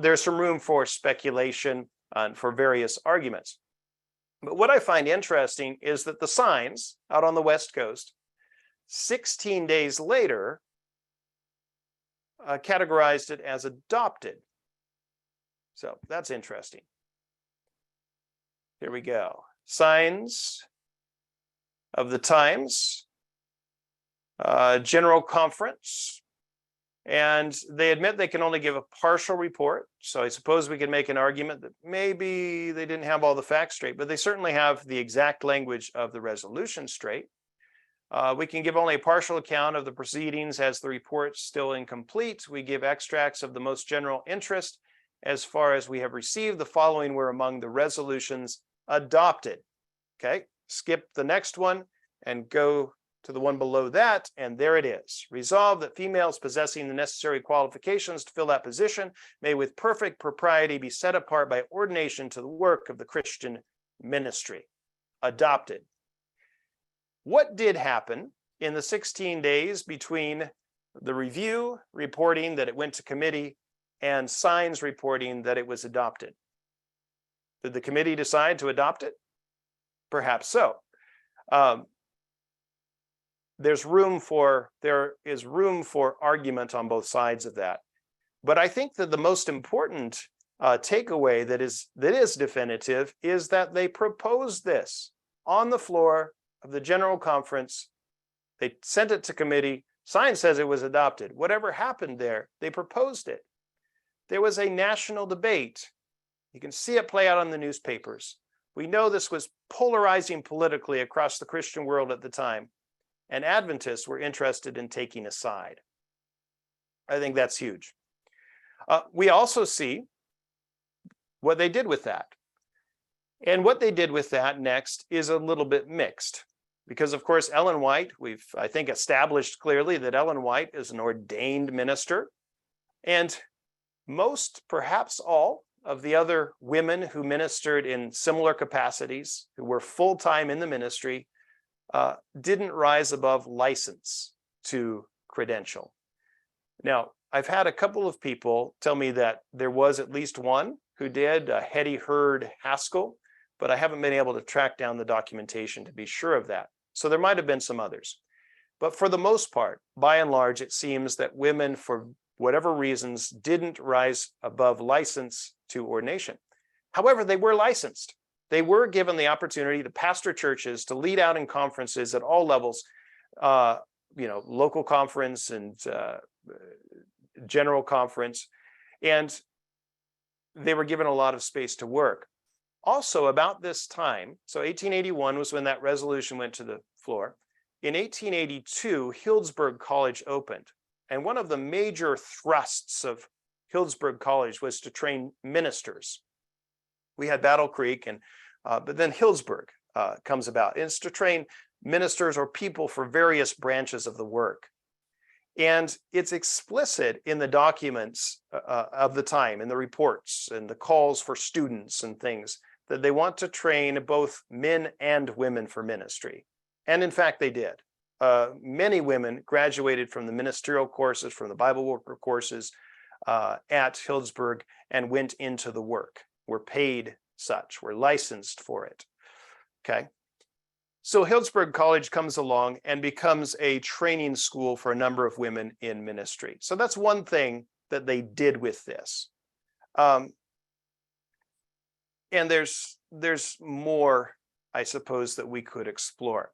there's some room for speculation and for various arguments. But what I find interesting is that the Signs out on the West Coast, 16 days later, categorized it as adopted. So that's interesting. Here we go. Signs of the Times, General Conference, and they admit they can only give a partial report. So I suppose we can make an argument that maybe they didn't have all the facts straight, but they certainly have the exact language of the resolution straight. We can give only a partial account of the proceedings as the report's still incomplete. We give extracts of the most general interest. As far as we have received, the following were among the resolutions adopted. Okay, skip the next one and go to the one below that, and there it is. Resolved that females possessing the necessary qualifications to fill that position may with perfect propriety be set apart by ordination to the work of the Christian ministry. Adopted. What did happen in the 16 days between the review reporting that it went to committee and Signs reporting that it was adopted? Did the committee decide to adopt it? Perhaps so. There is room for argument on both sides of that. But I think that the most important takeaway that is definitive is that they proposed this on the floor of the General Conference. They sent it to committee. Signs says it was adopted. Whatever happened there, they proposed it. There was a national debate. You can see it play out on the newspapers. We know this was polarizing politically across the Christian world at the time, and Adventists were interested in taking a side. I think that's huge. We also see what they did with that. And what they did with that next is a little bit mixed. Because, of course, Ellen White, we've, I think, established clearly that Ellen White is an ordained minister. And most, perhaps all, of the other women who ministered in similar capacities, who were full-time in the ministry, didn't rise above license to credential. Now, I've had a couple of people tell me that there was at least one who did, Hetty Hurd Haskell, but I haven't been able to track down the documentation to be sure of that. So there might have been some others. But for the most part, by and large, it seems that women, for whatever reasons, didn't rise above license to ordination. However, they were licensed. They were given the opportunity to pastor churches, to lead out in conferences at all levels, local conference and general conference, and they were given a lot of space to work. Also, about this time, so 1881 was when that resolution went to the floor. in 1882, Healdsburg College opened. And one of the major thrusts of Healdsburg College was to train ministers. We had Battle Creek, but then Healdsburg comes about. It's to train ministers or people for various branches of the work. And it's explicit in the documents of the time, in the reports and the calls for students and things, that they want to train both men and women for ministry. And in fact, they did. Many women graduated from the ministerial courses, from the Bible worker courses at Healdsburg and went into the work, were paid such, were licensed for it. Okay. So Healdsburg College comes along and becomes a training school for a number of women in ministry. So that's one thing that they did with this. And there's more, I suppose, that we could explore.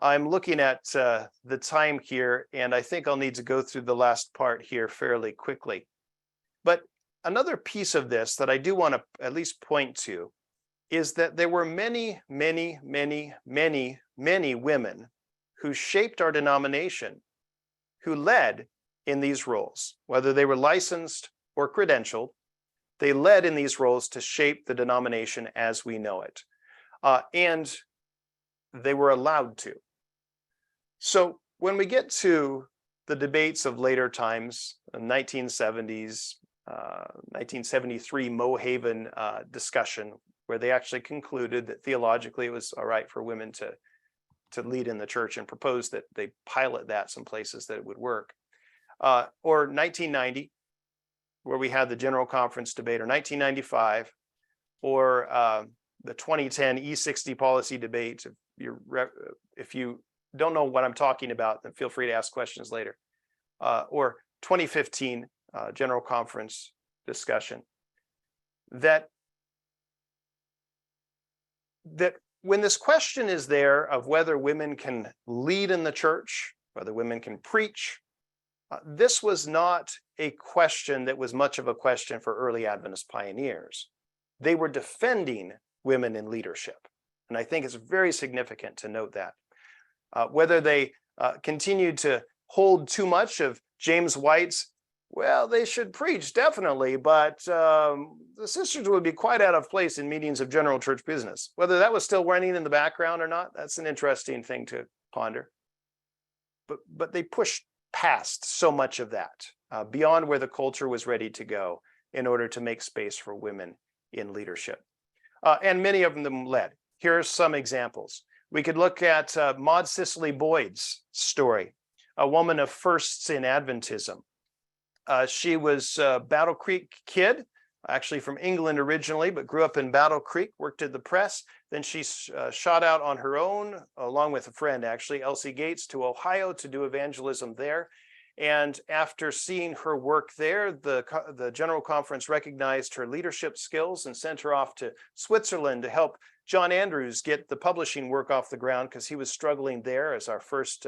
I'm looking at the time here, and I think I'll need to go through the last part here fairly quickly. But another piece of this that I do want to at least point to is that there were many, many, many, many, many women who shaped our denomination, who led in these roles, whether they were licensed or credentialed. They led in these roles to shape the denomination as we know it. And they were allowed to. So when we get to the debates of later times, the 1970s, 1973 Mohaven discussion, where they actually concluded that theologically it was all right for women to lead in the church and proposed that they pilot that some places that it would work. Or 1990, where we had the General Conference debate, or 1995, or the 2010 E60 policy debate. If you don't know what I'm talking about, then feel free to ask questions later. Or 2015 General Conference discussion. That when this question is there of whether women can lead in the church, whether women can preach, this was not a question that was much of a question for early Adventist pioneers. They were defending women in leadership. And I think it's very significant to note that. Whether they continued to hold too much of James White's, well, they should preach, definitely, but the sisters would be quite out of place in meetings of general church business. Whether that was still running in the background or not, that's an interesting thing to ponder. But they pushed past so much of that, beyond where the culture was ready to go in order to make space for women in leadership. And many of them led. Here are some examples. We could look at Maud Cicely Boyd's story, a woman of firsts in Adventism. She was a Battle Creek kid, actually from England originally, but grew up in Battle Creek, worked at the press. Then she shot out on her own, along with a friend, actually, Elsie Gates, to Ohio to do evangelism there. And after seeing her work there, the General Conference recognized her leadership skills and sent her off to Switzerland to help John Andrews get the publishing work off the ground, because he was struggling there as our first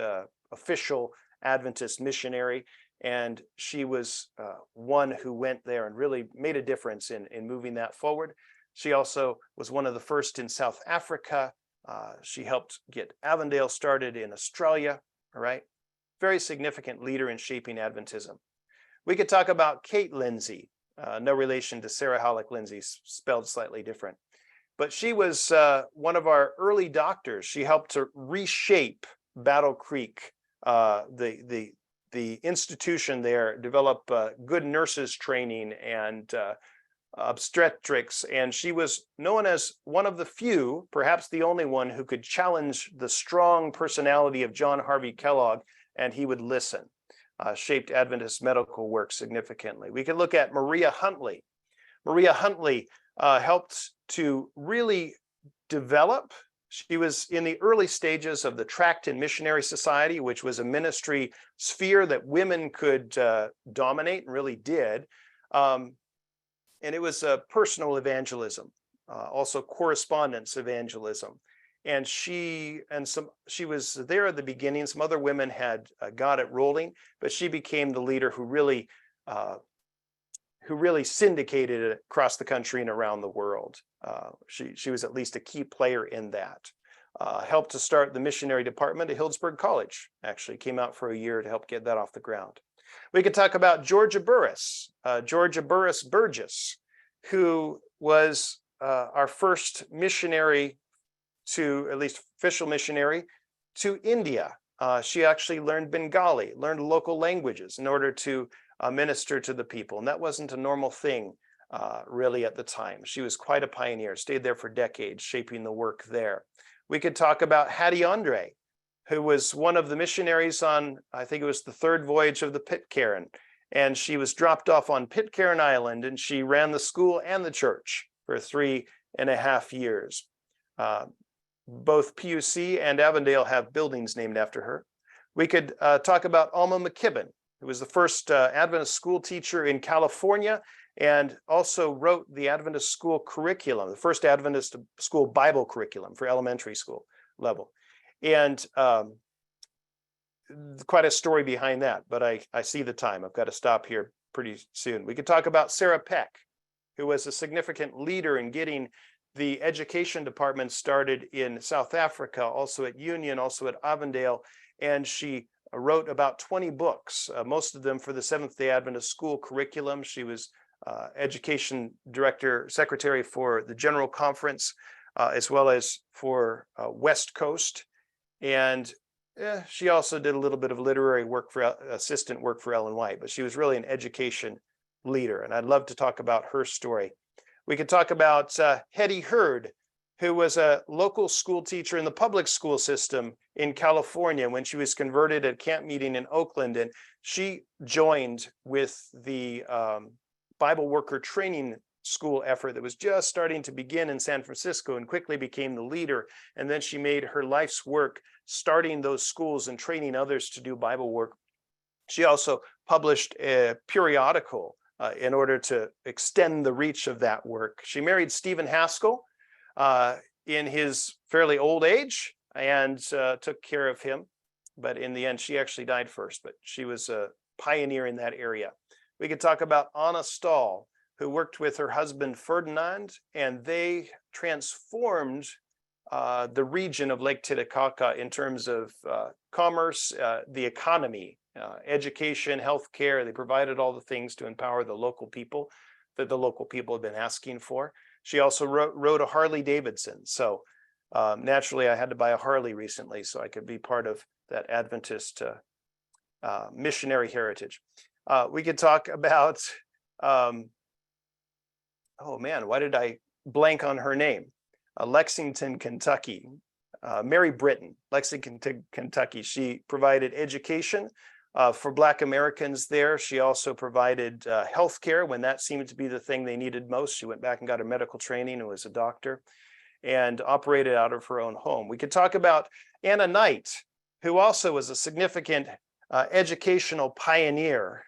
official Adventist missionary. And she was one who went there and really made a difference in moving that forward. She also was one of the first in South Africa. She helped get Avondale started in Australia, all right? Very significant leader in shaping Adventism. We could talk about Kate Lindsay, no relation to Sarah Halleck Lindsay, spelled slightly different. But she was one of our early doctors. She helped to reshape Battle Creek, the institution there, develop good nurses training and obstetrics. And she was known as one of the few, perhaps the only one, who could challenge the strong personality of John Harvey Kellogg, and he would listen. Shaped Adventist medical work significantly. We could look at Maria Huntley. Maria Huntley helped to really develop. She was in the early stages of the Tracton Missionary Society, which was a ministry sphere that women could dominate, and really did. And it was personal evangelism, also correspondence evangelism. And she was there at the beginning. Some other women had got it rolling, but she became the leader who really syndicated it across the country and around the world. She was at least a key player in that. helped to start the missionary department at Hillsburg College. Actually came out for a year to help get that off the ground. We could talk about Georgia Burris Burgess, who was our first missionary to, at least official missionary, to India. She actually learned Bengali, learned local languages in order to minister to the people. And that wasn't a normal thing really at the time. She was quite a pioneer, stayed there for decades, shaping the work there. We could talk about Hattie Andre, who was one of the missionaries on, I think it was the third voyage of the Pitcairn. And she was dropped off on Pitcairn Island, and she ran the school and the church for 3.5 years. Both PUC and Avondale have buildings named after her. We could talk about Alma McKibben, who was the first Adventist school teacher in California, and also wrote the Adventist school curriculum, the first Adventist school Bible curriculum for elementary school level. And quite a story behind that, but I see the time. I've got to stop here pretty soon. We could talk about Sarah Peck, who was a significant leader in getting the education department started in South Africa, also at Union, also at Avondale, and she wrote about 20 books, most of them for the Seventh-day Adventist school curriculum. She was education director, secretary for the General Conference, as well as for West Coast. And she also did a little bit of literary work for assistant work for Ellen White, but she was really an education leader. And I'd love to talk about her story. We could talk about Hetty Hurd, who was a local school teacher in the public school system in California when she was converted at camp meeting in Oakland. And she joined with the Bible worker training school effort that was just starting to begin in San Francisco and quickly became the leader. And then she made her life's work starting those schools and training others to do Bible work. She also published a periodical in order to extend the reach of that work. She married Stephen Haskell in his fairly old age and took care of him. But in the end, she actually died first, but she was a pioneer in that area. We could talk about Anna Stahl, who worked with her husband Ferdinand, and they transformed the region of Lake Titicaca in terms of commerce, the economy, education, healthcare. They provided all the things to empower the local people that the local people have been asking for. She also rode a Harley Davidson. So naturally, I had to buy a Harley recently so I could be part of that Adventist missionary heritage. We could talk about, oh man, why did I blank on her name? Lexington, Kentucky. Mary Britton, Lexington, Kentucky. She provided education for Black Americans there. She also provided health care when that seemed to be the thing they needed most. She went back and got her medical training and was a doctor and operated out of her own home. We could talk about Anna Knight, who also was a significant educational pioneer.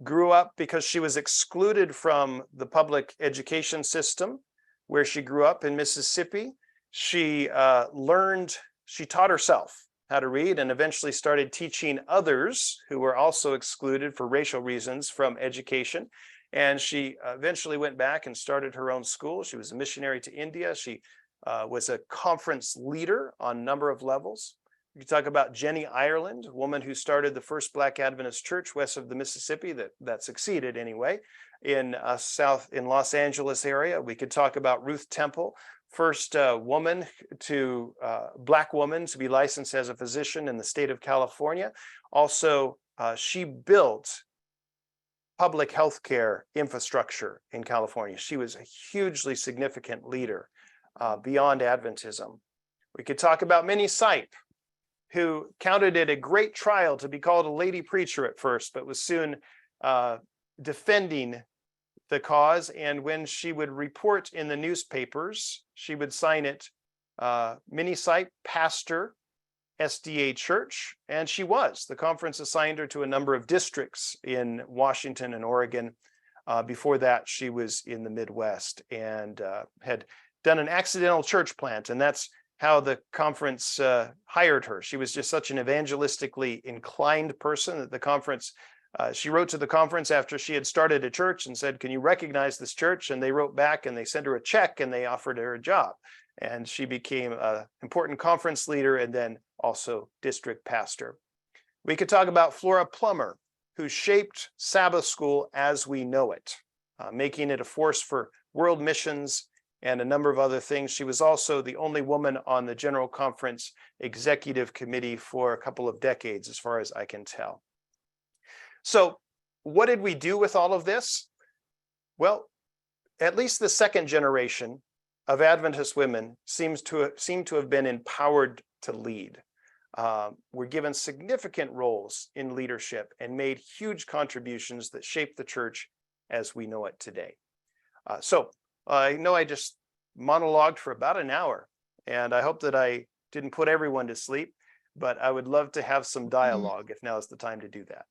Grew up because she was excluded from the public education system where she grew up in Mississippi. She taught herself how to read and eventually started teaching others who were also excluded for racial reasons from education. And she eventually went back and started her own school. She was a missionary to India. She was a conference leader on a number of levels. You can talk about Jenny Ireland, a woman who started the first Black Adventist church west of the Mississippi that succeeded anyway in Los Angeles area. We could talk about Ruth Temple, first Black woman to be licensed as a physician in the state of California. Also, she built public health care infrastructure in California. She was a hugely significant leader beyond Adventism. We could talk about Minnie Sipe, who counted it a great trial to be called a lady preacher at first, but was soon defending the cause. And when she would report in the newspapers, she would sign it, Minnie Sipe, pastor, SDA Church, and she was. The conference assigned her to a number of districts in Washington and Oregon. Before that, she was in the Midwest and had done an accidental church plant, and that's how the conference hired her. She was just such an evangelistically inclined person that the conference, she wrote to the conference after she had started a church and said, "Can you recognize this church?" And they wrote back and they sent her a check and they offered her a job. and she became an important conference leader and then also district pastor. We could talk about Flora Plummer, who shaped Sabbath school as we know it, making it a force for world missions and a number of other things. She was also the only woman on the General Conference Executive Committee for a couple of decades, as far as I can tell. So what did we do with all of this? Well, at least the second generation of Adventist women seem to have been empowered to lead. Were given significant roles in leadership and made huge contributions that shaped the church as we know it today. So I know I just monologued for about an hour, and I hope that I didn't put everyone to sleep, but I would love to have some dialogue if now is the time to do that.